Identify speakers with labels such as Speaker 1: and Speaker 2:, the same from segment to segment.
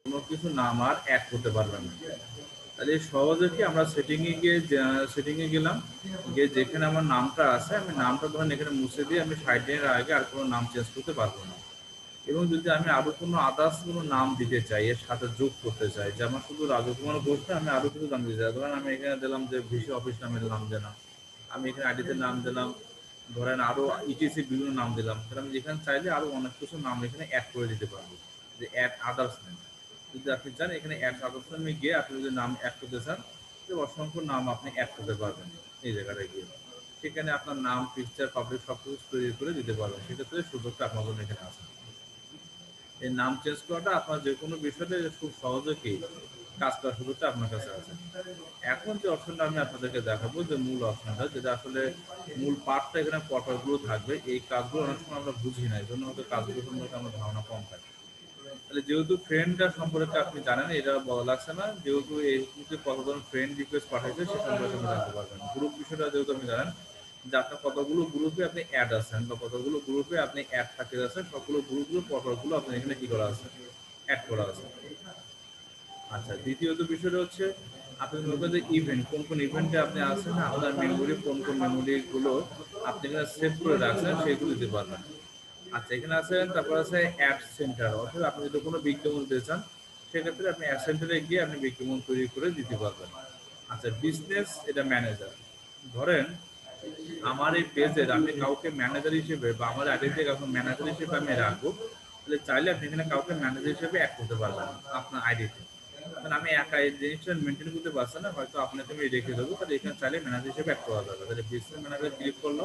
Speaker 1: কোনো কিছু নাম আর অ্যাড করতে পারবেন না। তাহলে সহজে কি আমরা সেটিংয়ে গেলাম, গিয়ে যেখানে আমার নামটা আছে আমি নামটা ধরেন এখানে মুছে দিয়ে আমি 60 দিনের আগে আর কোনো নাম চেঞ্জ করতে পারবো না। এবং যদি আমি আরো কোনো আদার্স কোনো নাম দিতে চাই, এর সাথে যোগ করতে চাই, যে আমার শুধু রাজকুমার ঘোষ না, আমি আরো কিছু নাম দিতে চাই, ধরেন আমি এখানে দিলাম যে ভিসি অফিস নামের নাম দিলাম, আমি এখানে আইডিতে নাম দিলাম, ধরেন আরো ইটিসি বিভিন্ন নাম দিলাম, তাহলে আমি যেখানে চাইলে আরো অনেক কিছু নাম এখানে অ্যাড করে দিতে পারবো, যে অ্যাড আদার্স নেম। যদি আপনি চান এখানে অ্যাড আদার্স নামে গিয়ে আপনি যদি নাম অ্যাড করতে চান, যে অসংখ্য নাম আপনি অ্যাড করতে পারবেন এই জায়গাটায় গিয়ে। সেখানে আপনার নাম, পিকচার, পাবলিক সব কিছু তৈরি করে দিতে পারবেন। সেক্ষেত্রে সুযোগটা আপনার জন্য এখানে আছে। এই নাম চেঞ্জ করাটা আপনার যে কোনো বিষয়তে খুব সহজে কি কাজ করার সুযোগটা আপনার কাছে আছে। এখন যে অপশনটা আমি আপনাদেরকে দেখাবো, যে মূল অপশনটা, যেটা আসলে মূল পার্টটা, এখানে পরপরগুলো থাকবে, এই কাজগুলো অনেক সময় আমরা বুঝি না, এই জন্য হয়তো কাজগুলো সম্পর্কে আমার ধারণা কম থাকে। তাহলে যেহেতু ফ্রেন্ডটা সম্পর্কে আপনি জানেন, এটা বলা লাগছে না, যেহেতু এই মুহূর্তে কত ধরনের ফ্রেন্ড রিকোয়েস্ট পাঠাইছে সে সম্পর্কে আপনি জানতে পারবেন। গ্রুপ বিষয়টা যেহেতু আপনি জানেন যে আপনার কতগুলো গ্রুপে আপনি অ্যাড আছেন, বা কতগুলো গ্রুপে আপনি অ্যাড থাকতে যাচ্ছেন, সবগুলো গ্রুপগুলো পরপরগুলো আপনি এখানে কি করা আছে, অ্যাড করা আছে। আচ্ছা, দ্বিতীয়ত বিষয়টা হচ্ছে আপনি মনে করেন যে ইভেন্ট, কোন কোন ইভেন্টে আপনি আছেন, আপনার মেমোরি কোন কোন মেমোরিগুলো আপনি এখানে সেভ করে রাখছেন সেগুলো দিতে পারবেন। আচ্ছা, এখানে আছে, তারপর আছে অ্যাড সেন্টার, অর্থাৎ আপনি যদি কোনো বিজ্ঞাপন দিতে চান সেক্ষেত্রে আপনি অ্যাড সেন্টারে গিয়ে আপনি বিজ্ঞাপন তৈরি করে দিতে পারবেন। আচ্ছা, বিজনেস এটা ম্যানেজার, ধরেন আমার এই পেজের আমি কাউকে ম্যানেজার হিসেবে, বা আমার আইডিতে কাউকে ম্যানেজার হিসেবে আমি রাখবো, তাহলে চাইলে আপনি এখানে কাউকে ম্যানেজার হিসেবে অ্যাড করতে পারবেন আপনার আইডিতে। কারণ আমি একা এই জিনিসটা মেনটেন করতে পারছি না, হয়তো আপনাকে আমি রেখে দেবো, তাহলে এখানে চাইলে ম্যানেজার হিসেবে অ্যাড করা যাবে। তাহলে বিজনেস ম্যানেজার ক্লিক করলো,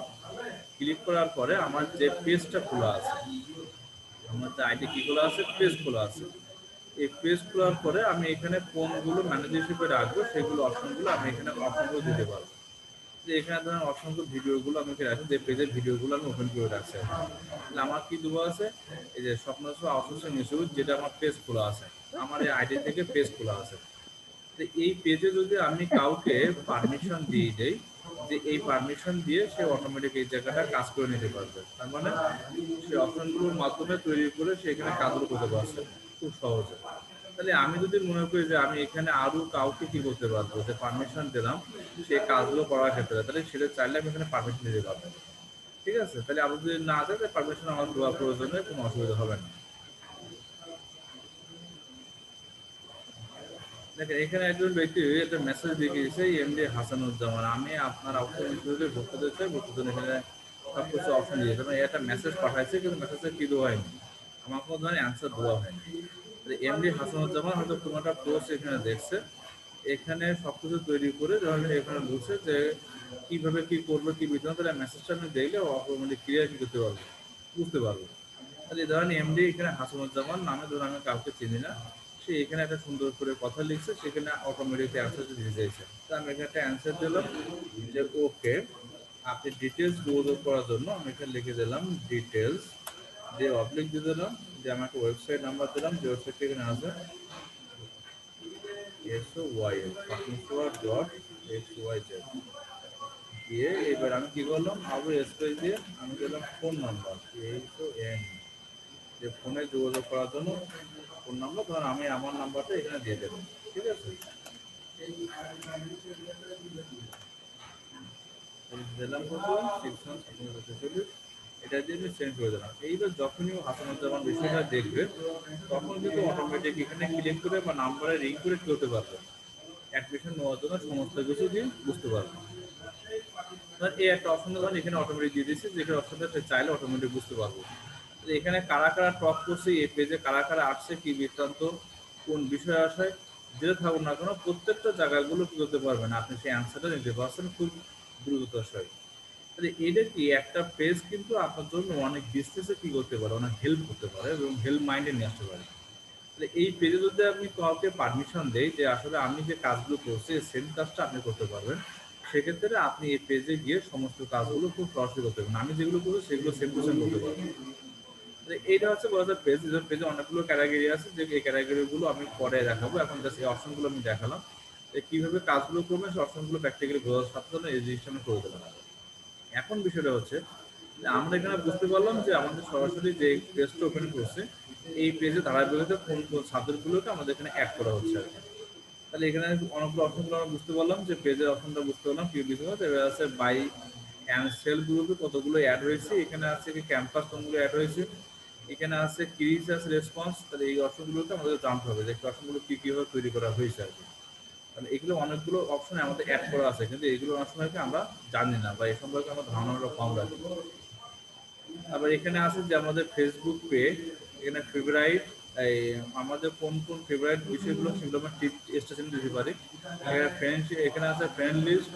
Speaker 1: ক্লিক করার পরে আমার যে পেজটা খোলা আছে, আমার যে আইডি কি খোলা আছে, পেজ খোলা আছে, এই পেজ খোলার পরে আমি এখানে কোনগুলো ম্যানেজার হিসেবে রাখবো সেগুলো অপশনগুলো আমি এখানে অপশনগুলো দিতে পারবো। যে এখানে ধরেন অসংখ্য ভিডিওগুলো আমি রাখছি, যে পেজের ভিডিওগুলো আমি ওপেন করে রাখছি। তাহলে আমার কি দেবো আছে, এই যে স্বপ্ন আউটসোর্সিং ইনস্টিটিউট, যেটা আমার পেজ খোলা আছে, আমার এই আইডি থেকে পেজ খোলা আছে। তো এই পেজে যদি আমি কাউকে পারমিশন দিয়ে দেই, যে এই পারমিশন দিয়ে সে অটোমেটিক এই জায়গাটা কাজ করে নিতে পারবে, তার মানে সে অপশনগুলোর মাধ্যমে তৈরি করে সে এখানে কাজগুলো করতে পারছে খুব সহজে। তাহলে আমি যদি মনে করি যে আমি এখানে আরো কাউকে কি করতে পারবো, যে পারমিশন দিলাম সে কাজগুলো করার ক্ষেত্রে, তাহলে সেটা চাইলে আমি এখানে পারমিশন দিতে পারবো। ঠিক আছে, তাহলে আমি যদি না চাই তাহলে পারমিশন আমার দেওয়ার প্রয়োজনে কোনো অসুবিধা হবে না। দেখেন, এখানে একজন ব্যক্তি একটা মেসেজ দিয়ে গিয়েছে, এমডি হাসানুজ্জামান, আমি আপনার অপশন ইনস্টিটিউটে ভর্তি হতে চাই, ভর্তির জন্য এখানে সব কিছু অপশন দিয়েছে, মানে একটা মেসেজ পাঠাইছে, কিন্তু মেসেজটা কি দেওয়া হয়নি, আমার কোনো ধরনের অ্যান্সার দেওয়া হয়নি। এমডি হাসানুজ্জামান হয়তো কোনো একটা পোস্ট এখানে দেখছে, এখানে সবকিছু তৈরি করে যখন এখানে বলছে যে কিভাবে কি করবে, কি বিধান, তাহলে মেসেজটা আমি দেখলে অটোমেটিক ক্লিয়ার কি করতে পারবো, বুঝতে পারবো। তাহলে ধরেন এমডি এখানে হাসানুজ্জামান নামে, ধরুন আমি কাউকে চিনি না, সে এখানে একটা সুন্দর করে কথা লিখছে, সেখানে অটোমেটিক অ্যান্সার দিতে চাইছে। তো আমি এখানে একটা অ্যান্সার দিলাম যে ওকে, আপনি ডিটেলস যোগাযোগ করার জন্য আমি এখানে লিখে দিলাম ডিটেলস, যে অবলিক দিয়ে দিলাম, যে আমি একটা ওয়েবসাইট নাম্বার দিলাম, যে ওয়েবসাইটটা এখানে আছে SOYL দিয়ে, এবার আমি কি করলাম, আরো স্পেস দিয়ে আমি দিলাম ফোন নাম্বার, SON, যে ফোনে যোগাযোগ করার জন্য ফোন নাম্বার, ধর আমি আমার নাম্বারটা এখানে দিয়ে দেবো। ঠিক আছে, দিলাম কত, 6 এটা দিয়ে আমি সেন্ড করে দিলাম। এইবার যখনই হাসানুজ্জামান বিষয়টা দেখবে, তখন কিন্তু অটোমেটিক এখানে ক্লিক করে বা নাম্বারে রিং করে কি করতে পারবে, অ্যাডমিশন নেওয়ার জন্য সমস্ত কিছু দিয়ে বুঝতে পারবে। ধর এই একটা অপশন ধর এখানে অটোমেটিক দিয়ে দিচ্ছে, যেখানে অপশনটা চাইলে অটোমেটিক বুঝতে পারবো। এখানে কারা কারা টপ করছে, এই পেজে কারা কারা আসছে, কি বৃত্তান্ত, কোন বিষয় আসায়, যেটা থাকুক না কেন, প্রত্যেকটা জায়গাগুলো কি করতে পারবেন, আপনি সেই অ্যান্সারটা নিতে পারছেন খুব দ্রুততার সহিত। তাহলে এটা কি একটা পেজ কিন্তু আপনার জন্য অনেক বিজনেসে কি করতে পারে, অনেক হেল্প করতে পারে এবং হেল্প মাইন্ডে নিয়ে আসতে পারে। তাহলে এই পেজে যদি আপনি কাউকে পারমিশন দেয় যে আসলে আমি যে কাজগুলো করছি সেম কাজটা আপনি করতে পারবেন, সেক্ষেত্রে আপনি এই পেজে গিয়ে সমস্ত কাজগুলো খুব সরাসরি করতে পারবেন, আমি যেগুলো করবো সেগুলো সেম টু সেম করতে পারবেন। এইটা হচ্ছে বলা যায় পেজ, পেজে অনেকগুলো ক্যাটাগরি আছে, যে এই ক্যাটাগরিগুলো আমি পরে দেখাবো, এখন জাস্ট এই অপশনগুলো আমি দেখালাম, কিভাবে কাজগুলো করবেন সেই অপশনগুলো প্র্যাকটিক্যালি বোঝার সাথে সাথে এই জিনিসটা আমি করে দিলাম। এখন বিষয়টা হচ্ছে আমরা এখানে বুঝতে পারলাম যে আমাদের সরাসরি যে পেজটা ওপেন করছে এই পেজে ধারাবাহিকতা কোন কোন সাবজেক্টগুলোকে আমাদের এখানে অ্যাড করা হচ্ছে আর কি। তাহলে এখানে অনেকগুলো অপশনগুলো আমরা বুঝতে পারলাম যে পেজের অপশনটা বুঝতে পারলাম কি বুঝতে পারলাম এবার আছে বাই অ্যান্ড সেল গ্রুপে কতগুলো অ্যাড হয়েছে, এখানে আছে কি ক্যাম্পাস কোনগুলো অ্যাড হয়েছে, এখানে আছে ক্রিজ আছে রেসপন্স। তাহলে এই অপশনগুলোকে আমাদের জানতে হবে যে অপশনগুলো কি কিভাবে তৈরি করা হয়েছে আর কি। তাহলে এগুলো অনেকগুলো অপশনে আমাদের অ্যাড করা আছে কিন্তু এগুলো অনেক সময় কি আমরা জানি না বা এই সম্পর্কে আমরা ধারণাটা কম রাখি। আবার এখানে আছে যে আমাদের ফেসবুক পেজ, এখানে ফেভারাইট এই আমাদের কোন কোন ফেভারাইট বিষয়গুলো সেগুলো আমরা টিপ স্টেশন দিতে পারি। এখানে ফ্রেন্ড, এখানে আছে ফ্রেন্ড লিস্ট,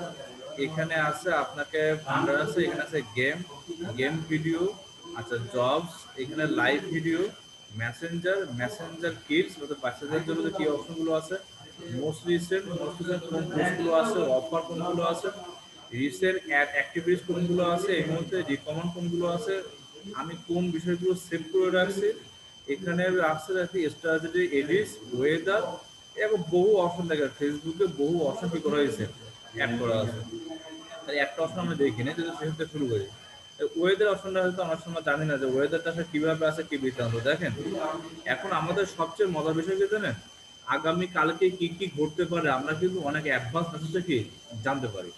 Speaker 1: এখানে আছে আপনাকে ফান্ডার আছে, এখানে আছে গেম, গেম ভিডিও, আচ্ছা জবস, এখানে live video, messenger, messenger kids অর্থাৎ বাচ্চাদের জন্য যে কি অপশনগুলো আছে, মোস্ট রিসেন্ট কোন পোস্টগুলো আছে, অফার কোনগুলো আছে, রিসেন্ট অ্যাড অ্যাক্টিভিটিস কোনগুলো আছে, এই মুহূর্তে রিকমেন্ড কোনগুলো আছে, আমি কোন বিষয়গুলো সেভ করে রাখছি, এখানে রাখছে রাখি স্ট্র্যাটেজি, এডিটস, ওয়েদার, এবং বহু অপশন থাকে। ফেসবুকে বহু অপশন কি করা হয়েছে, অ্যাড করা আছে। তাই একটা অপশন আমরা দেখি না যদি সেটা শুরু করি। ওয়েদার অপশনটা হয়তো আমার সময় জানি না যে ওয়েদারটা আসলে কিভাবে আছে কি বৃত্তান্ত। দেখেন এখন আমাদের সবচেয়ে মজার বিষয় কি জানেন, আগামী কালকে কি কি ঘটতে পারে আমরা কিন্তু অনেক অ্যাডভান্স মেসেজে কি জানতে পারি।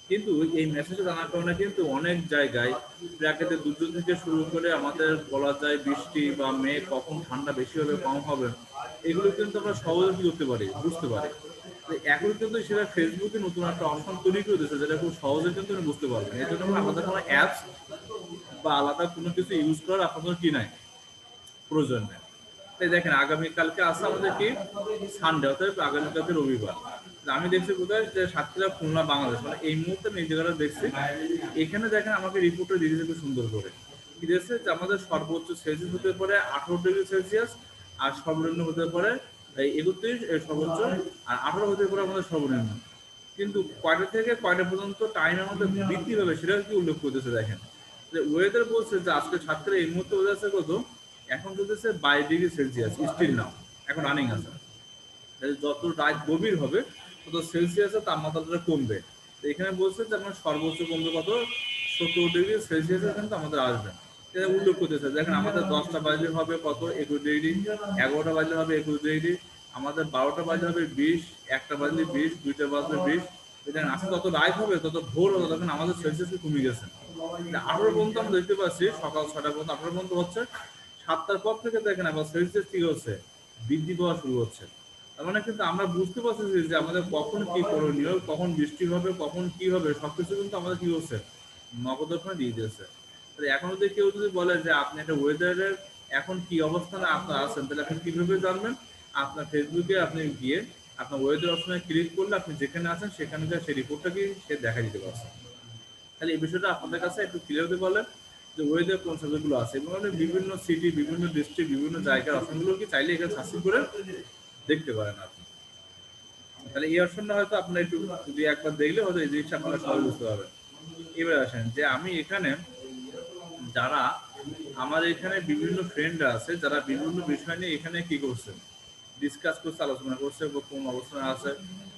Speaker 1: কিন্তু এই মেসেজ জানার কারণে কিন্তু অনেক জায়গায় প্রাকৃতিক দুর্যোগ থেকে শুরু করে আমাদের বলা যায় বৃষ্টি বা মেঘ কখন ঠান্ডা বেশি হবে কম হবে এগুলো কিন্তু আমরা সহজে কি করতে পারি, বুঝতে পারি। তো এখন কিন্তু সেটা ফেসবুকে নতুন একটা অপশন তৈরি করে দিয়েছে যেটা খুব সহজে কিন্তু আপনি বুঝতে পারবেন। এই জন্য আলাদা কোনো অ্যাপস বা আলাদা কোনো কিছু ইউজ করার আপনাদের কি নাই, প্রয়োজন নেই। এই দেখেন আগামীকালকে আসছে আমাদের কি সানডে অর্থাৎ আগামীকালকে রবিবার। আমি দেখছি কোথায় যে সাতক্ষীরা খুলনা বাংলাদেশ, মানে এই মুহূর্তে আমি এই জায়গাটা দেখছি। এখানে দেখেন আমাকে রিপোর্টটা দিয়ে দিয়েছে খুব সুন্দর করে কি দিয়েছে যে আমাদের সর্বোচ্চ সেলসিয়াস হতে পারে 18 ডিগ্রি সেলসিয়াস, আর সর্বনিম্ন হতে পারে এই 31, সর্বোচ্চ আর 18 হতে পারে আমাদের সর্বনিম্ন। কিন্তু কয়টা থেকে কয়টা পর্যন্ত টাইমের মধ্যে বৃদ্ধি হবে সেটা কি উল্লেখ করতেছে দেখেন। যে ওয়েদার বলছে যে আজকে সাতক্ষীরা এই মুহূর্তে ওয়েদার আছে কত, এখন চলতেছে 22 ডিগ্রি সেলসিয়াস স্টিল নাও, এখন রানিং আছে। যত রাত গভীর হবে তত সেলসিয়াসের তাপমাত্রাটা কমবে। তো এখানে বলছে যে আমার সর্বোচ্চ কমবে কত, 17 ডিগ্রি সেলসিয়াসে কিন্তু আমাদের আসবে। এটা উল্লেখ করতেছে দেখেন আমাদের 10টা বাজলে হবে কত, 21 ডিগ্রি, 11টা বাজলে হবে 21 ডিগ্রি, আমাদের 12টা বাজলে হবে 20, 1টা বাজলে 20, 2টা বাজলে 20। দেখেন আজকে যত রাত হবে তত ভোর হবে তখন আমাদের সেলসিয়াস কমে গেছে। 18 পর্যন্ত আমরা দেখতে পাচ্ছি সকাল 6টা পর্যন্ত 18 পর্যন্ত হচ্ছে, 7টার পর থেকে দেখেন আবার সেলসিয়াস কি হচ্ছে, বৃদ্ধি পাওয়া শুরু হচ্ছে। তার মানে কিন্তু আমরা বুঝতে পারছি যে আমাদের কখন কি করণীয়, কখন বৃষ্টি হবে, কখন কি হবে সবকিছু কিন্তু আমাদের কি হচ্ছে, নগদর্পণে দিয়ে দিয়েছে। তাহলে এখন যদি কেউ যদি বলে যে আপনি একটা ওয়েদারের এখন কি অবস্থানে আপনার আছেন তাহলে আপনি কিভাবে জানবেন, আপনার ফেসবুকে আপনি গিয়ে আপনার ওয়েদার অপশনে ক্লিক করলে আপনি যেখানে আছেন সেখানে সেই রিপোর্টটা কি সে দেখা দিতে পারছে। তাহলে এই বিষয়টা আপনাদের কাছে একটু ক্লিয়ার হতে পারলেন যে ওয়েদার কোন সাবজেক্টগুলো আছে এবং আপনি বিভিন্ন সিটি, বিভিন্ন ডিস্ট্রিক্ট, বিভিন্ন জায়গার অপশনগুলো কি চাইলে এখানে সার্চ করে দেখতে পারেন আপনি। তাহলে এই অপশনটা হয়তো আপনার একটু যদি একবার দেখলে হয়তো এই জিনিসটা আপনারা সবাই বুঝতে পারবেন। এবার আসেন যে আমি এখানে যারা আমার এখানে বিভিন্ন ফ্রেন্ড আছে যারা বিভিন্ন বিষয় নিয়ে এখানে কি করছে, ডিসকাস করছে, আলোচনা করছে বা কোন অবস্থানে আছে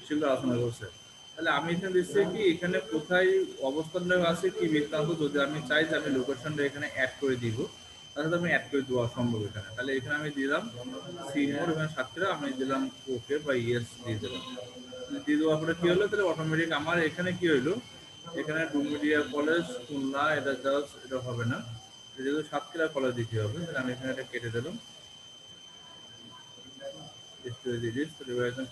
Speaker 1: সেগুলো আলোচনা করছে। তাহলে আমি এখানে দেখছি কি এখানে কোথায় অবস্থানটা আছে কি বৃত্তান্ত, যদি আমি চাই যে আমি লোকেশনটা এখানে অ্যাড করে দিব তাহলে আমি অ্যাড করে দেওয়া সম্ভব এখানে। তাহলে এখানে আমি দিলাম সিনিয়র এখানে সাতক্ষীরা, আমি দিলাম ওকে বা ইয়েস দিয়ে দিলাম। দিয়ে দেওয়ার পরে কি হলো, তাহলে অটোমেটিক আমার এখানে কি হইলো, এখানে ডুমুরিয়া কলেজ খুলনা এটা জাস্ট এটা হবে না, যেহেতু সাতক্ষীরা কলেজ দিতে হবে তাহলে আমি এখানে এটা কেটে দিলাম,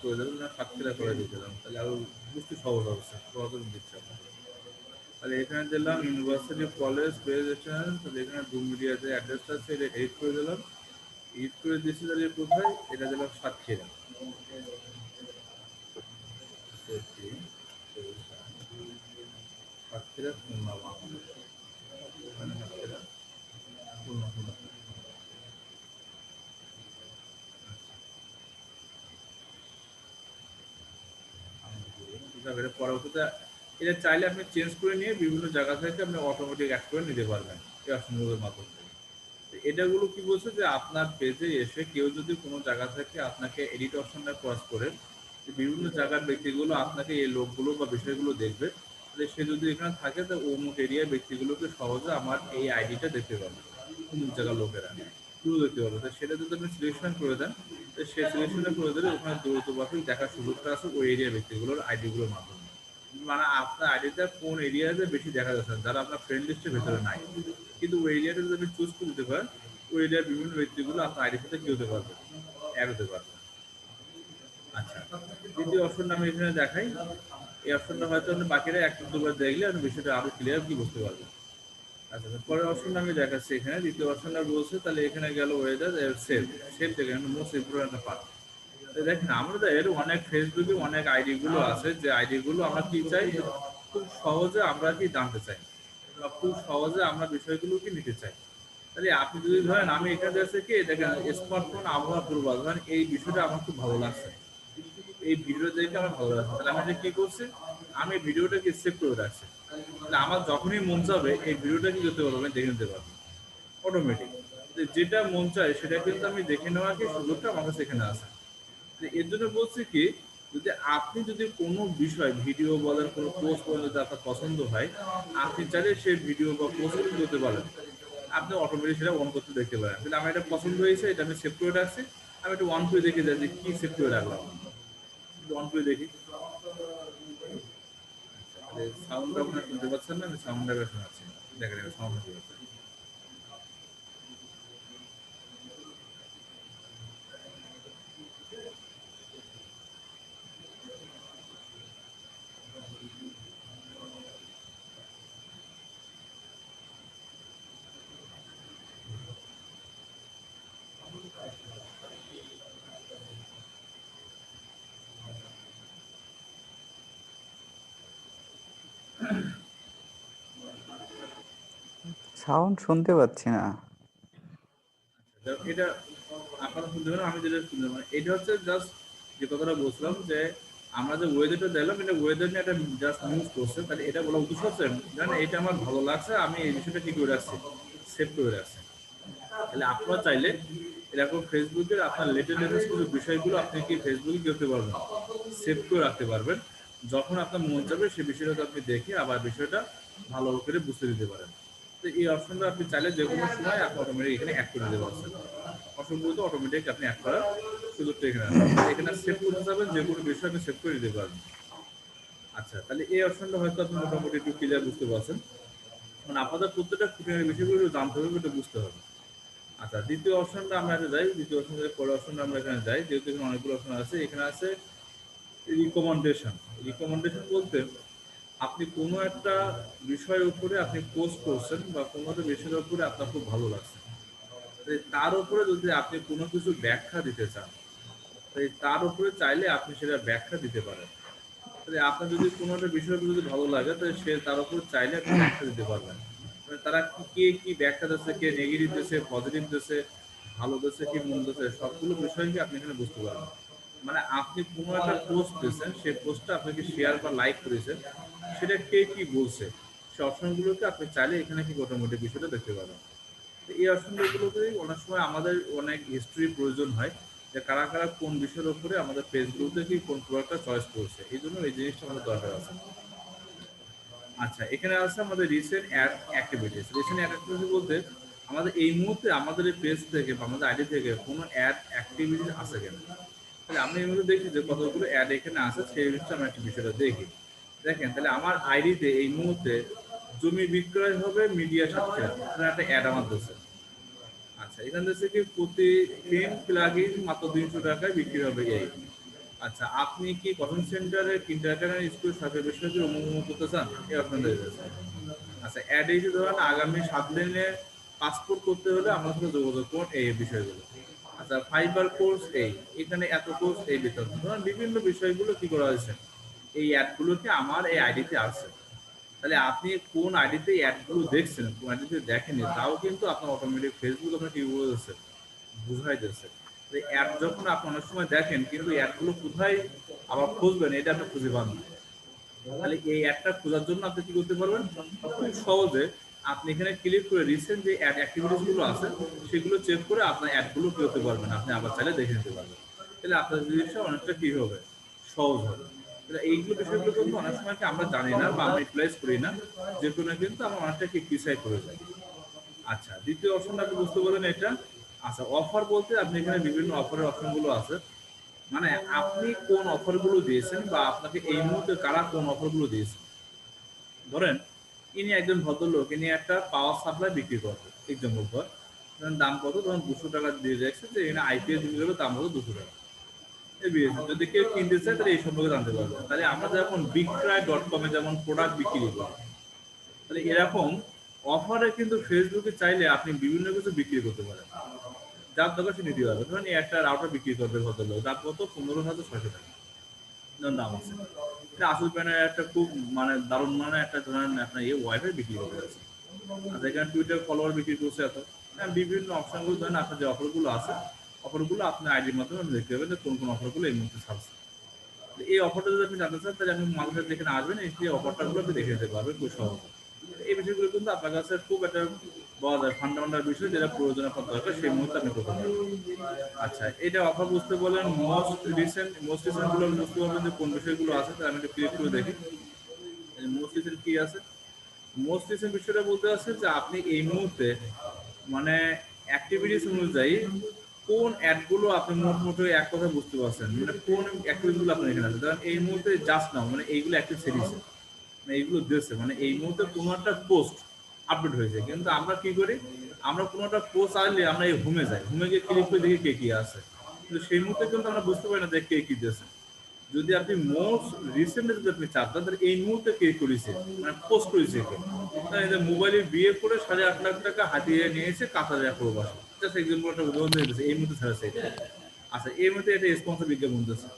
Speaker 1: করে দিলাম না সাতক্ষীরা করে দিয়ে দিলাম, তাহলে আরো বুঝতে সহজ হবে, সহজ দিচ্ছে। তাহলে এখানে দিলাম ইউনিভার্সিটি কলেজ প্রেজেন্টেশন, তাহলে এখানে ডুমুরিয়া যে অ্যাড্রেসটা আছে এটা এডিট করে দিলাম, এডিট করে দিচ্ছি তাহলে কোথায়, এটা দিলাম সাতক্ষীরা। সাতক্ষীরা খুলনা বাংলাদেশ, সাতক্ষীরা খুলনা খুলনা। পরবর্তীতে এটা চাইলে আপনি চেঞ্জ করে নিয়ে বিভিন্ন জায়গা থেকে আপনি অটোমেটিক অ্যাড করে নিতে পারবেন এই অপশনগুলোর মাধ্যমে। এটাগুলো কি বলছে যে আপনার পেজে এসে কেউ যদি কোনো জায়গা থেকে আপনাকে এডিট অপশনটা ক্রস করে বিভিন্ন জায়গার ব্যক্তিগুলো আপনাকে এই লোকগুলো বা বিষয়গুলো দেখবে, সে যদি এখানে থাকে তো অমুক এরিয়ার ব্যক্তিগুলোকে সহজে আমার এই আইডিটা দেখতে পাবে, অমুক জায়গার লোকেরা পুরো দেখতে পাবে। তো সেটা যদি আপনি সিলেকশন করে দেন, তো সে সিলেকশনটা করে দিলে ওখানে দ্রুতভাবে দেখার সুযোগটা আছে ওই এরিয়ার ব্যক্তিগুলোর আইডিগুলোর মাধ্যমে। মানে আপনার আইডিটা কোন এরিয়াতে বেশি দেখা যাচ্ছে না, যারা আপনার ফ্রেন্ড লিস্টের ভেতরে নাই, কিন্তু ওই এরিয়াটা যদি আপনি চুজ করে দিতে পারেন, ওই এরিয়ার বিভিন্ন ব্যক্তিগুলো আপনার আইডির সাথে কি হতে পারবে, অ্যাড হতে পারবে। আচ্ছা, দ্বিতীয় অপশনটা আমি এখানে দেখাই। এই অপশনটা হয়তো আপনি বাকিরা এক দুবার দেখলে আপনি বিষয়টা আরো ক্লিয়ার কি বুঝতে পারবেন। আচ্ছা, পরের অপশনটা আমি দেখাচ্ছি এখানে। দ্বিতীয় অপশনটা বলছে, তাহলে এখানে গেল ওয়েদার সেভ। সেভ থেকে মোস্ট ইম্পর্টেন্ট পার্ট। দেখেন আমাদের অনেক ফেসবুকে অনেক আইডি গুলো আছে, যে আইডি গুলো আমরা কি চাই, খুব সহজে আমরা কি জানতে চাই, বা খুব সহজে আমরা বিষয়গুলো কি নিতে চাই। তাহলে আপনি যদি ধরেন, আমি এখানে আছে কি দেখেন স্মার্টফোন আবহাওয়া পূর্বাভাস, ধরেন এই বিষয়টা আমার খুব ভালো লাগছে, এই ভিডিও দেখে আমার ভালো লাগছে, তাহলে আমি কি করছি, আমি ভিডিওটাকে সেভ করে রাখছি। তাহলে আমার যখনই মন চাবে এই ভিডিওটা কি করতে পারবো, আমি দেখে নিতে পারবো অটোমেটিক। যেটা মন চায় সেটা কিন্তু আমি দেখে নেওয়ার কি সুযোগটা আমার কাছে এখানে আছে। এর জন্য বলছি কি, যদি আপনি যদি কোনো বিষয় ভিডিও বলেন, কোনো পোস্ট বলেন, যদি আপনার পছন্দ হয়, আপনি চাইলে সেই ভিডিও বা পোস্ট করতে পারেন, আপনি অটোমেটিক সেটা অন করতে দেখতে পারেন। তাহলে আমার এটা পছন্দ হয়েছে, এটা আমি সেভ করে রাখছি, আমি একটু অন করে দেখে যাই যে কি সেভ করে রাখলাম, অন করে দেখি। সাউন্ডটা আপনারা শুনতে পাচ্ছেন না, আমি সাউন্ডটা শোনাচ্ছি, দেখেন সাউন্ড শুনতে পাচ্ছেন।
Speaker 2: সাউন্ড শুনতে পাচ্ছি না।
Speaker 1: এটা আপনারা শুনতে পারেন, আমি যেটা শুনতে পারি, এটা হচ্ছে জাস্ট যে কথাটা বলছিলাম যে আমরা যে ওয়েদারটা দিলাম, এটা ওয়েদার নিয়ে একটা জাস্ট নিউজ করছে, তাহলে এটা বলা উদ্দেশ্য হচ্ছে জানেন এটা আমার ভালো লাগছে, আমি এই বিষয়টা কি করে রাখছি, সেভ করে রাখছি। তাহলে আপনারা চাইলে এরকম ফেসবুকের আপনার লেটেস্ট কিছু বিষয়গুলো আপনি কি ফেসবুকে করতে পারবেন, সেভ করে রাখতে পারবেন। যখন আপনার মন যাবে সেই বিষয়টা আপনি দেখে আবার বিষয়টা ভালো করে বুঝতে দিতে পারেন। তো এই অপশনটা আপনি চাইলে যে কোনো সময় আপনি অটোমেটিক এখানে অ্যাড করে দিতে পারছেন, অসম্ভবত অটোমেটিক আপনি অ্যাড করার সুযোগটা এখানে আছে। এখানে সেভ করতে যাবেন, যে কোনো বিষয় আপনি সেভ করে দিতে পারবেন। আচ্ছা, তাহলে এই অপশনটা হয়তো আপনি মোটামুটি একটু ক্লিয়ার বুঝতে পারছেন। মানে আপনাদের প্রত্যেকটা খুঁটিনাটি বিষয়গুলো জানতে হবে, এটা বুঝতে হবে। আচ্ছা, দ্বিতীয় অপশনটা আমরা যাই, দ্বিতীয় অপশন পরের অপশনটা আমরা এখানে যাই, যেহেতু এখানে অনেকগুলো অপশন আছে। এখানে আছে রিকমেন্ডেশন। রিকমেন্ডেশন বলতে আপনি কোনো একটা বিষয়ের উপরে আপনি পোস্ট করছেন, বা কোনো একটা বিষয়ের উপরে আপনার খুব ভালো লাগছে, তার উপরে যদি আপনি কোনো কিছু ব্যাখ্যা দিতে চান, তার উপরে চাইলে আপনি সেটা ব্যাখ্যা দিতে পারেন। তাহলে আপনার যদি কোনো একটা বিষয় যদি ভালো লাগে, তাহলে সে তার উপর চাইলে আপনি ব্যাখ্যা দিতে পারবেন। মানে তারা কে কি ব্যাখ্যা দিচ্ছে, কে নেগেটিভ দিচ্ছে, পজিটিভ দিচ্ছে, ভালো দিচ্ছে কি মন্দ দিচ্ছে, সবগুলো বিষয়কে আপনি এখানে বুঝতে পারবেন। মানে আপনি কোনো একটা পোস্ট দিয়েছেন, সেই পোস্টটা আপনাকে শেয়ার বা লাইক করেছেন, সেটা কে কি বলছে, সেই অপশনগুলোকে আপনি চাইলে এখানে কি অটোমেটিক বিষয়টা দেখতে পাবেন। তো এই অপশনগুলোতে অনেক সময় আমাদের অনেক হিস্ট্রি প্রয়োজন হয়, যে কারা কারা কোন বিষয়ের উপরে আমাদের ফেসবুকে কি কোন প্রোডাক্টটা চয়েস করছে, এই জন্য এই জিনিসটা আমাদের দরকার আছে। আচ্ছা, এখানে আছে আমাদের রিসেন্ট অ্যাক্টিভিটিস। রিসেন্ট অ্যাক্টিভিটি বলতে আমাদের এই মুহূর্তে আমাদের এই পেজ থেকে বা আমাদের আইডি থেকে কোনো অ্যাড অ্যাক্টিভিটি আছে কিনা। তাহলে আমি এই মুহূর্তে দেখি যে কতগুলো অ্যাড এখানে আছে, সেই বিষয়ে আমি একটা বিষয়টা দেখি। দেখেন, তাহলে আমার আইডিতে এই মুহূর্তে জমি বিক্রয় হবে মিডিয়া সাক্ষীরা, একটা অ্যাড আমার দিচ্ছে। আচ্ছা, এখান থেকে কি প্রতি 10 প্লাগইন মাত্র 200 টাকায় বিক্রি হবে এই। আচ্ছা, আপনি কি কোচিং সেন্টারে কিন্ডারগার্টেন স্কুল সাথে বিষয়টি অনুমোদন করতে চান, এই অপশন দিয়ে দিয়েছে। আচ্ছা, অ্যাড এই যে ধরেন আগামী 7 দিনে পাসপোর্ট করতে হলে আমার সাথে যোগাযোগ করুন, এই বিষয়গুলো। আচ্ছা, ফাইবার কোর্স এই, এখানে এত কোর্স এই বেতন, ধরেন বিভিন্ন বিষয়গুলো কি করা হয়েছে, এই অ্যাডগুলোকে আমার এই আইডিতে আছে। তাহলে আপনি কোন আইডিতে অ্যাডগুলো দেখছেন, কোন আইডিতে দেখেনি, তাও কিন্তু আপনার অটোমেটিক ফেসবুক আপনার কি বলতেছে, বুঝাই দিচ্ছে। অ্যাড যখন আপনি অনেক সময় দেখেন, কিন্তু অ্যাডগুলো কোথায় আবার খুঁজবেন এটা আপনি খুঁজে পান না। তাহলে এই অ্যাডটা খোঁজার জন্য আপনি কি করতে পারবেন, খুব সহজে আপনি এখানে ক্লিক করে রিসেন্ট যে অ্যাড অ্যাক্টিভিটিস গুলো আছে সেগুলো চেক করে আপনার অ্যাডগুলো কি করতে পারবেন, আপনি আবার চাইলে দেখে নিতে পারবেন। তাহলে আপনার জিনিসটা অনেকটা কি হবে, সহজ হবে। এইগুলো বিষয়গুলো কিন্তু অনেক সময় কি আমরা জানি না বা আমরা ইউটিলাইজ করি না, যে কোনো কিন্তু আমরা অনেকটা কি ডিসাইড করে যাই। আচ্ছা, দ্বিতীয় অপশনটা আপনি বুঝতে পারলেন এটা। আচ্ছা, অফার বলতে আপনি এখানে বিভিন্ন অফারের অপশনগুলো আছে। মানে আপনি কোন অফারগুলো দিয়েছেন বা আপনাকে এই মুহূর্তে কারা কোন অফারগুলো দিয়েছে। ধরেন ইনি একজন ভদ্রলোক, ইনি একটা পাওয়ার সাপ্লাই বিক্রি করবে। এক্সাম্পল ফর, ধরেন দাম কত, ধরুন 200 টাকা দিয়ে রাখছে যে এখানে আইপিএস বিক্রি করবে, দাম হলো 200 টাকা। যদি কেউ কিনতে চায় তাহলে এই সম্পর্কে জানতে পারবে। তাহলে আমরা যখন বিক্রয়.com-এ যেমন প্রোডাক্ট বিক্রি করি, তাহলে এরকম অফারে কিন্তু ফেসবুকে চাইলে আপনি বিভিন্ন কিছু বিক্রি করতে পারেন, যার দরকার সে নিতে পারবে। ধরেন এই একটা রাউটার বিক্রি করবে ভদ্রলোক, দাম কত, 15,600 টাকা দাম আছে। এটা আসল প্যানের একটা খুব মানে দারুণ মানে একটা ধরেন আপনার ওয়াইফাই বিক্রি করতে আছে। আর এখানে টুইটার ফলোয়ার বিক্রি করছে এত। হ্যাঁ, বিভিন্ন অপশনগুলো ধরেন আপনার যে অফারগুলো আছে, অফারগুলো আপনার আইডির মাধ্যমে আপনি দেখতে পাবেন যে কোন কোন অফারগুলো এই মুহূর্তে ছাড়ছে। এই অফারটা যদি আপনি জানতে চান তাহলে আপনি মানুষের যেখানে আসবেন এই অফারটাগুলো আপনি দেখে নিতে পারবেন খুব সহজে। এই বিষয়গুলো কিন্তু আপনার কাছে খুব একটা বলা যায় ফান্ডামেন্টাল বিষয়, যেটা প্রয়োজন আপনার দরকার সেই মুহূর্তে আপনি করতে পারবেন। আচ্ছা, এটা অফার বুঝতে বলেন। মোস্ট রিসেন্ট গুলো আপনি বুঝতে পারবেন যে কোন বিষয়গুলো আছে, তাহলে আমি একটু ক্লিক করে দেখি মোস্ট রিসেন্ট কি আছে। মোস্ট রিসেন্ট বিষয়টা বলতে আছে যে আপনি এই মুহূর্তে মানে অ্যাক্টিভিটিস অনুযায়ী কোন অ্যাডগুলো আপনি মোটামুটি এক কথা বুঝতে পারছেন, মানে কোন অ্যাক্টিভিটিগুলো আপনার এখানে আছে। ধরেন এই মুহূর্তে জাস্ট নাও মানে এইগুলো অ্যাক্টিভ সিরিজ, মানে এইগুলো দিয়েছে, মানে এই মুহূর্তে কোনো একটা পোস্ট আপডেট হয়েছে, কিন্তু আমরা কি করি, আমরা কোনো একটা পোস্ট আসলে আমরা এই হোমে যাই, হোমে গিয়ে ক্লিক করে দেখি কে কি আছে, কিন্তু সেই মুহূর্তে কিন্তু আমরা বুঝতে পারি না যে কে কি দিয়েছে। যদি আপনি মোস্ট রিসেন্টলি যদি আপনি চান তাহলে এই মুহূর্তে কে করেছে, মানে পোস্ট করেছে কে, মোবাইলে বিয়ে করে 8.5 লাখ টাকা হাতিয়ে নিয়েছে কাতার প্রবাসী, জাস্ট এক্সাম্পল একটা উদাহরণ দিয়ে দিয়েছে এই মুহূর্তে ছাড়াছে এটা। আচ্ছা, এই মুহূর্তে এটা স্পন্সর বিজ্ঞাপন দিচ্ছে,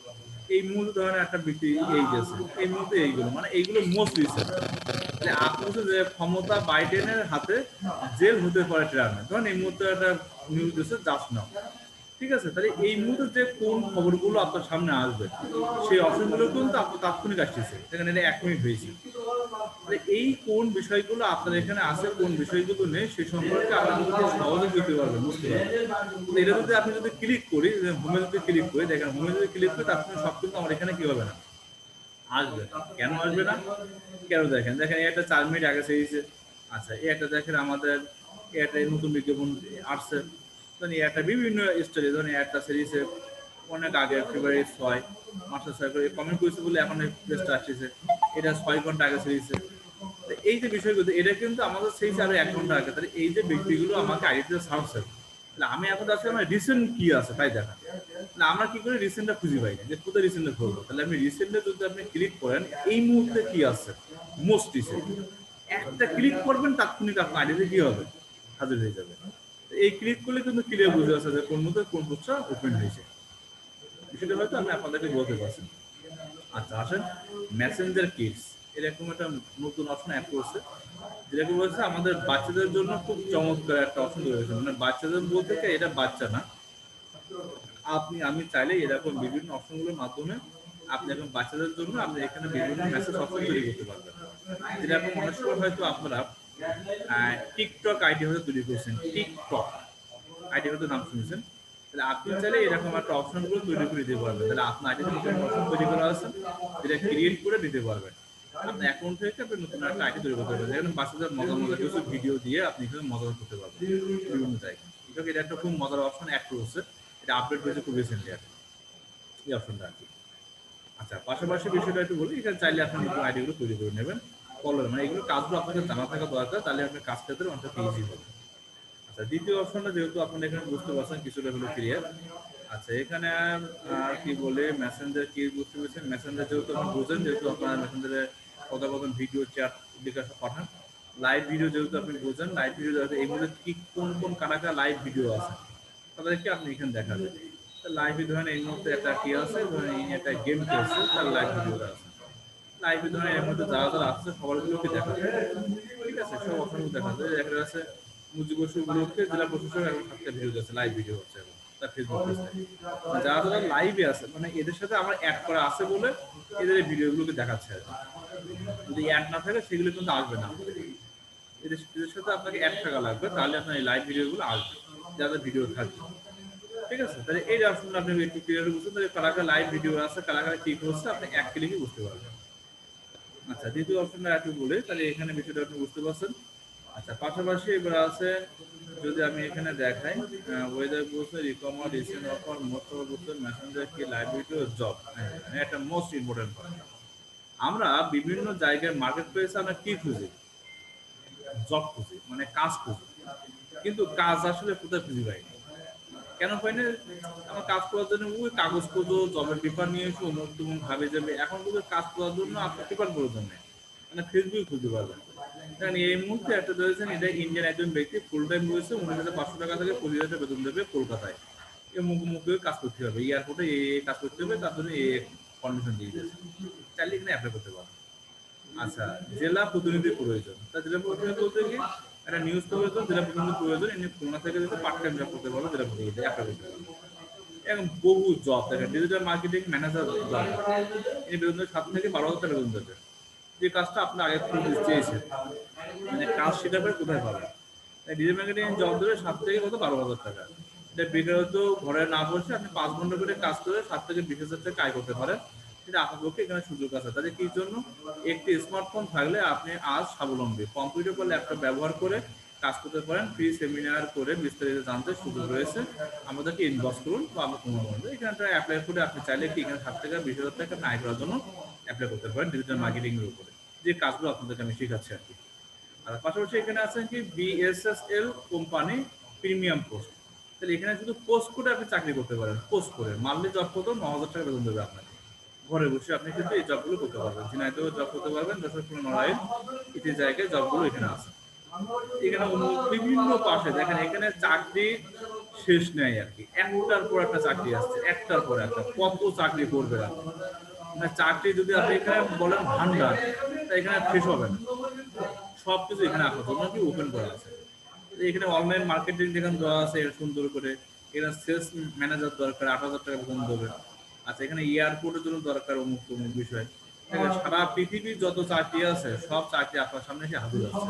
Speaker 1: এই মুহূর্তে ধরেন একটা ব্যক্তি এই গেছে, এই মুহূর্তে এইগুলো মানে এইগুলো মোস্ট রিসেন্ট। মানে আপনি হচ্ছে যে ক্ষমতা বাইডেনের হাতে জেল হতে পারে ট্রাম্পের, ধরেন এই মুহূর্তে একটা নিউজ দিচ্ছে জাস্ট নাও। ঠিক আছে, তাহলে এই মুহূর্তে যে কোন খবরগুলো আপনার সামনে আসবে সেই অপশনগুলো কিন্তু আপনার তাৎক্ষণিক আসতেছে, এখানে এটা 1 মিনিট হয়েছে। এই কোন বিষয়গুলো আপনার এখানে আছে, কোন বিষয়গুলো নেই সেই সম্পর্কে আপনি কিন্তু সহজে বুঝতে পারবেন, বুঝতে পারবেন। এটা যদি আপনি যদি ক্লিক করি, হোমে যদি ক্লিক করি, দেখেন হোমে যদি ক্লিক করি তার সব কিন্তু আমার এখানে কি হবে না, আসবে। কেন আসবে না, কেন দেখেন দেখেন এটা 4 মিনিট আগে সেরিয়েছে। আচ্ছা, এটা দেখেন আমাদের এটা নতুন বিজ্ঞাপন আসছে, ধরেন একটা বিভিন্ন স্টোরি, ধরেন একটা সিরিজে অনেক আগে ফেব্রুয়ারি 6 মাসে 6 করে কমেন্ট করেছে বলে এখন এই পেজটা আসছে, এটা 6 ঘন্টা আগে সিরিজে। এই যে বিষয়গুলো এটা কিন্তু আমাদের সেই আরো 1 ঘন্টা আগে, তাহলে এই যে ব্যক্তিগুলো আমাকে আইডিতে সার্চ, তাহলে আমি এখন আসলে আমার রিসেন্ট কি আছে তাই দেখা না, আমরা কি করি রিসেন্টটা খুঁজে পাই না, যে কোথায় রিসেন্টটা খুঁজবো। তাহলে আপনি রিসেন্টে যদি আপনি ক্লিক করেন এই মুহূর্তে কি আছে মোস্ট রিসেন্ট, একটা ক্লিক করবেন তাৎক্ষণিক আপনার আইডিতে কি হবে, হাজির হয়ে যাবে। এই ক্লিক করলে কিন্তু ক্লিয়ার বুঝে আসে যে কোন মুহূর্তে কোন পোস্টটা ওপেন হয়েছে, বিষয়টা হয়তো আমি আপনাদেরকে বলতে পারছি। আচ্ছা, আসেন মেসেঞ্জার কিডস, এরকম একটা নতুন অপশন অ্যাড করছে, যেরকম বলছে আমাদের বাচ্চাদের জন্য খুব চমৎকার একটা অপশন রয়েছে। মানে বাচ্চাদের বলতে এটা বাচ্চা না, আমি চাইলে এরকম বিভিন্ন অপশনগুলোর মাধ্যমে আপনি এখন বাচ্চাদের জন্য আপনি এখানে বিভিন্ন মেসেজ অপশন তৈরি করতে পারবেন। যেরকম অনেক সময় হয়তো আপনারা টিকটক আইডি হয়তো তৈরি করেছেন, টিকটক আইডি হয়তো নাম শুনেছেন, তাহলে আপনি চাইলে এরকম একটা অপশনগুলো তৈরি করে দিতে পারবেন। তাহলে আপনার আইডিতে নতুন অপশন তৈরি করা আছে, যেটা ক্রিয়েট করে দিতে পারবেন। আপনার অ্যাকাউন্ট থেকে আপনি নতুন একটা আইডি তৈরি করতে পারবেন, যেখানে বাচ্চাদের মজার মজার কিছু ভিডিও দিয়ে আপনি এখানে মজা করতে পারবেন বিভিন্ন জায়গায়। টিকটক এটা একটা খুব মজার অপশন অ্যাড করছে, এটা আপডেট হয়েছে খুব রিসেন্টলি আর কি, এই অপশনটা আর কি। আচ্ছা, পাশাপাশি বিষয়টা একটু বলি, এখানে চাইলে আপনি নতুন আইডিগুলো তৈরি করে নেবেন, ফলো মানে এগুলো কাজগুলো আপনাদের জানা থাকা দরকার, তাহলে আপনার কাজ ক্ষেত্রে অনেকটা ইজি হবে। আচ্ছা, দ্বিতীয় অপশনটা যেহেতু আপনারা এখানে বুঝতে পারছেন কিছুটা হলো ক্লিয়ার। আচ্ছা, এখানে আর কি বলে মেসেঞ্জার কি বুঝতে পেরেছেন, মেসেঞ্জার যেহেতু আপনি বুঝেন, যেহেতু আপনারা মেসেঞ্জারে কথোপকথন ভিডিও চ্যাট বিকাশ পাঠান, লাইভ ভিডিও যেহেতু আপনি বুঝেন, লাইভ ভিডিও এই মধ্যে কি কোন কোন কারা লাইভ ভিডিও আছে তাদেরকে আপনি এখানে দেখাবেন। লাইভে ধরেন এই মুহূর্তে একটা কি আছে, ধরেন এই একটা গেম খেলছে তার লাইভ ভিডিওটা আছে, লাইভে ধরেন এর মধ্যে যারা যারা আছে সবারগুলোকে দেখা যায়। ঠিক আছে, সব অপশনগুলো দেখা যায়, দেখা যাচ্ছে মুজিবুর উপলক্ষে জেলা প্রশাসক এখন 7টা ভিডিও যাচ্ছে, লাইভ ভিডিও হচ্ছে এখন তার ফেসবুক পেজ থেকে। যারা যারা লাইভে আছে মানে এদের সাথে আমার অ্যাড করা আছে বলে এদের এই ভিডিওগুলোকে দেখাচ্ছে আর কি। যদি অ্যাড না থাকে সেগুলো কিন্তু আসবে না, এদের সাথে আপনাকে অ্যাড থাকা লাগবে, তাহলে আপনার এই লাইভ ভিডিওগুলো আসবে যাদের ভিডিও থাকবে। ঠিক আছে? তাহলে এই অপশনটা আপনি একটু ক্লিয়ার বুঝছেন, তাহলে কারা কারা লাইভ ভিডিও আছে, কারা কারা কি করছে আপনি এক ক্লিকে বুঝতে পারবেন। আচ্ছা, দ্বিতীয় অপশনটা একটু বলি, তাহলে এখানে বিষয়টা আপনি বুঝতে পারছেন। আচ্ছা, পাশাপাশি এবার আছে, যদি আমি এখানে দেখাই ওয়েদার বুঝতে ecommerce recent offer most of বুঝতে মেসেঞ্জার কি লাইভ ভিডিও জব, হ্যাঁ এটা মোস্ট ইম্পর্টেন্ট পয়েন্ট। আমরা বিভিন্ন জায়গায় মার্কেট প্লেসে আমরা কি খুঁজি? জব খুঁজি, মানে কাজ খুঁজি। কিন্তু কাজ আসলে কোথায় খুঁজি পাই না। কেন পাই না? আমার কাজ করার জন্য ওই কাগজপত্র জবের পেপার নিয়ে এসে অমুক তমুক ভাবে যাবে। এখন কিন্তু কাজ করার জন্য আপনার পেপার প্রয়োজন নেই, মানে ফেসবুক খুলতে পারবেন। কারণ এই মুহূর্তে একটা ধরেছেন, এটা ইন্ডিয়ান একজন ব্যক্তি ফুল টাইম রয়েছে, 19,500 টাকা থেকে 25,000 টাকা বেতন দেবে কলকাতায়। এ মুখ মুখে কাজ করতে হবে, এয়ারপোর্টে কাজ করতে হবে, তার জন্য কন্ডিশন দিয়ে দিয়েছে। চাইলে এখানে অ্যাপ্লাই করতে পারবেন। আচ্ছা, জেলা প্রতিনিধি প্রয়োজন, তা জেলা প্রতিনিধি বলতে কি একটা নিউজ প্রয়োজন, জেলা প্রতিনিধি প্রয়োজন, এমনি খুলনা থেকে যদি পার্ট টাইম জব করতে পারবো জেলা প্রতিনিধি অ্যাপ্লাই করতে পারবো। এখন বহু জব দেখেন, ডিজিটাল মার্কেটিং ম্যানেজার দরকার, এই বেতন 7 থেকে 12,000 টাকা বেতন দেবে। যে কাজটা আপনি আগে থেকে চেয়েছেন, মানে কাজ সেটা করে কোথায় পাবেন? ডিজিটাল মার্কেটিং জব দেবে 7 থেকে 12,000 টাকা। এটা বেকারত্ব ঘরে না বসে আপনি 5 ঘন্টা করে কাজ করে 7 থেকে 20,000 টাকা আয় করতে পারেন। সেটা আপনার পক্ষে এখানে সুযোগ আছে। তাদের কি জন্য? একটি স্মার্টফোন থাকলে আপনি আজ স্বাবলম্বী। কম্পিউটার বা ল্যাপটপ ব্যবহার করে কাজ করতে পারেন। ফ্রি সেমিনার করে বিস্তারিত জানতে সুযোগ রয়েছে। আমাদেরকে ইনবক্স করুন বা আমরা ফোন করবো। এখানটা অ্যাপ্লাই করে আপনি চাইলে কি এখানে 7 থেকে 20,000 টাকা আপনি আয় করার জন্য অ্যাপ্লাই করতে পারেন ডিজিটাল মার্কেটিং এর উপরে, যে কাজগুলো আপনাদেরকে আমি শেখাচ্ছি আর কি। আর পাশাপাশি এখানে আছেন কি বিএসএসএল কোম্পানি প্রিমিয়াম পোস্ট। তাহলে এখানে শুধু পোস্ট করে আপনি চাকরি করতে পারেন। পোস্ট করে মানলি জব করতে 9,000 টাকা বেতন দেবে আপনাকে। ঘরে বসে আপনি কিন্তু এই জবগুলো করতে পারবেন। ঝিনাইদহ জব করতে পারবেন, যশোর, খুলনা, নড়াইল ইত্যাদি জায়গায় জবগুলো এখানে আছে। এখানে বিভিন্ন পাশে দেখেন, এখানে চাকরি শেষ নেই আর কি। একটার পর একটা চাকরি আসছে, একটার পর একটা। কত চাকরি করবে আপনি? মানে চাকরি যদি আপনি এখানে বলেন ভান্ডার, তা এখানে শেষ হবে না। সবকিছু এখানে আপনার জন্য কি ওপেন করা আছে। এখানে অনলাইন মার্কেটিং যেখানে দেওয়া আছে সুন্দর করে, এখানে সেলস ম্যানেজার দরকার, 8,000 টাকা বেতন দেবে। আচ্ছা, এখানে এয়ারপোর্টের জন্য দরকার অমুক তমুক বিষয়। সারা পৃথিবীর যত চাকরি আছে সব চাকরি আপনার সামনে এসে হাজির আছে।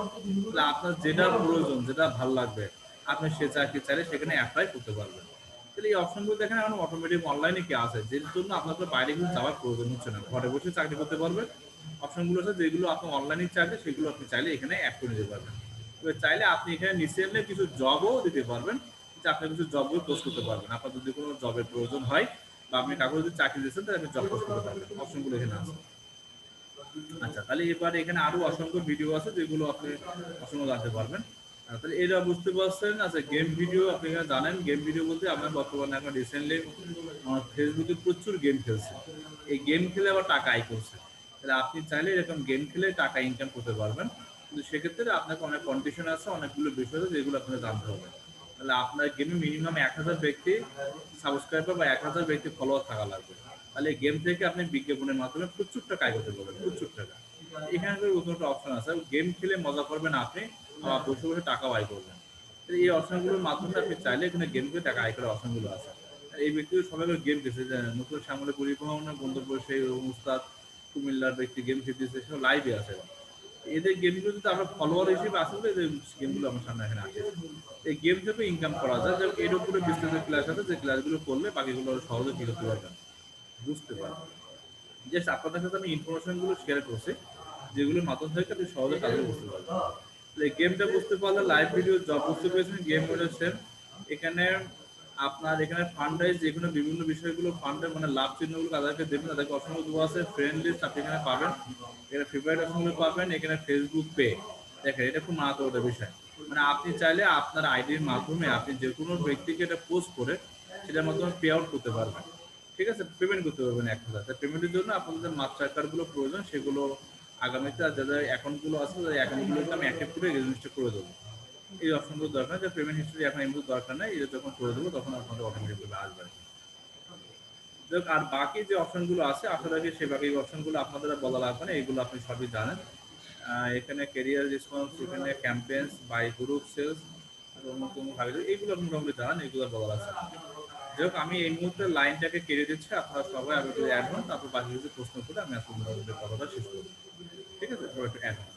Speaker 1: তাহলে আপনার যেটা প্রয়োজন, যেটা ভালো লাগবে, আপনি সে চাকরি চাইলে সেখানে অ্যাপ্লাই করতে পারবেন। তাহলে এই অপশনগুলো দেখেন এখন অটোমেটিক অনলাইনে কি আছে, যের জন্য আপনাদের বাইরে কিন্তু যাওয়ার প্রয়োজন হচ্ছে না, ঘরে বসে চাকরি করতে পারবেন। অপশনগুলো আছে যেগুলো আপনি অনলাইনে চাকরি, সেগুলো আপনি চাইলে এখানে অ্যাড করে নিতে পারবেন। এবার চাইলে আপনি এখানে নিচে কিছু জবও দিতে পারবেন, যে আপনি কিছু জবও পোস্ট করতে পারবেন। আপনার যদি কোনো জবের প্রয়োজন হয় বা আপনি কাউকে যদি চাকরি দিচ্ছেন, তাহলে আপনি জব পোস্ট করতে পারবেন। অপশনগুলো এখানে আছে। আচ্ছা, তাহলে এবারে এখানে আরো অসংখ্য ভিডিও আছে যেগুলো আপনি অসংখ্য জানতে পারবেন। তাহলে এটা বুঝতে পারছেন। আচ্ছা, গেম ভিডিও আপনি এখানে জানেন, গেম ভিডিও বলতে আমরা বর্তমানে এখন রিসেন্টলি আমার ফেসবুকে প্রচুর গেম খেলছে। এই গেম খেলে আবার টাকা আয় করছে। তাহলে আপনি চাইলে এরকম গেম খেলে টাকা ইনকাম করতে পারবেন। কিন্তু সেক্ষেত্রে আপনাকে অনেক কন্ডিশন আছে, অনেকগুলো বিষয় আছে যেগুলো আপনাকে জানতে হবে। তাহলে আপনার গেমে মিনিমাম 1,000 ব্যক্তি সাবস্ক্রাইবার বা 1,000 ব্যক্তি ফলোয়ার থাকা লাগবে। তাহলে গেম থেকে আপনি বিজ্ঞাপনের মাধ্যমে প্রচুর টাকা আয় করতে পারবেন, প্রচুর টাকা। এখানে নতুন একটা অপশন আছে, গেম খেলে মজা করবেন আপনি, আবার বসে বসে টাকাও আয় করবেন। এই অপশনগুলোর মাধ্যমে আপনি চাইলে এখানে গেম খেলে টাকা আয় করার অপশনগুলো আছে। এই ব্যক্তিগুলো সবাই গেম খেলছে, নতুন সামনে পরিবহনের বন্ধুপুর সেই উস্তাদ কুমিল্লার ব্যক্তি গেম খেলতেছে, সব লাইভে আছে। এদের গেমগুলো যদি আমরা ফলোয়ার হিসেবে আসলে এই গেমগুলো আমার সামনে এখানে আসে। এই গেম থেকে ইনকাম করা যায়, যে এর উপরে বিস্তারিত ক্লাস আছে, যে ক্লাসগুলো করলে বাকিগুলো সহজে কি করতে পারবেন, বুঝতে পারবেন। জাস্ট আপনাদের সাথে আমি ইনফরমেশন গুলো শেয়ার করছি, যেগুলোর মাধ্যম থেকে আপনি সহজে কাজে বুঝতে পারবেন। এই গেমটা বুঝতে পারলে লাইভ ভিডিও জব বুঝতে পেরেছেন, গেম হচ্ছে এখানে আপনার এখানে ফান্ডাইজ যেগুলো বিভিন্ন বিষয়গুলো ফান্ডে মানে লাভ চিহ্নগুলো তাদেরকে দেবেন, তাদেরকে অসংখ্য দেওয়া আছে। ফ্রেন্ড লিস্ট আপনি এখানে পাবেন, এখানে ফেভারিট অপশনগুলো পাবেন, এখানে ফেসবুক পে। দেখেন, এটা খুব মারাত্মক একটা বিষয়। মানে আপনি চাইলে আপনার আইডির মাধ্যমে আপনি যে কোনো ব্যক্তিকে এটা পোস্ট করে সেটার মাধ্যমে পে আউট করতে পারবেন। ঠিক আছে, পেমেন্ট করতে পারবেন 1,000। পেমেন্টের জন্য আপনাদের মাস্টার কার্ডগুলো প্রয়োজন, সেগুলো আগামীতে যাদের অ্যাকাউন্টগুলো আছে তাদের অ্যাকাউন্টগুলোকে আমি অ্যাক্টিভ করে রেজিস্টার করে দেবো। এই অপশনগুলো দরকার, যে পেমেন্ট হিস্ট্রি এখন এমনি দরকার নাই, এটা যখন করে দেবো তখন আপনাদের অটোমেটিকভাবে আসবে। আর বাকি যে অপশনগুলো আছে আসলে কি সে বাকি অপশনগুলো আপনাদের বলা লাগবে না, এগুলো আপনি সবই জানেন। এখানে ক্যারিয়ার রেসপন্স, এখানে ক্যাম্পেন্স বাই গ্রুপ সেলস, নতুন ভাবে এইগুলো মোটামুটি জানেন, এগুলো বলা লাগছে না। যাই হোক, আমি এই মুহূর্তে লাইনটাকে কেড়ে দিচ্ছি, আপনারা সবাই আমি একটু অ্যাড হন, তারপর বাকি কিছু প্রশ্ন করে আমি আসলে মোটামুটি কথাটা শেষ করবো। ঠিক আছে, সবাই একটু অ্যাড হন।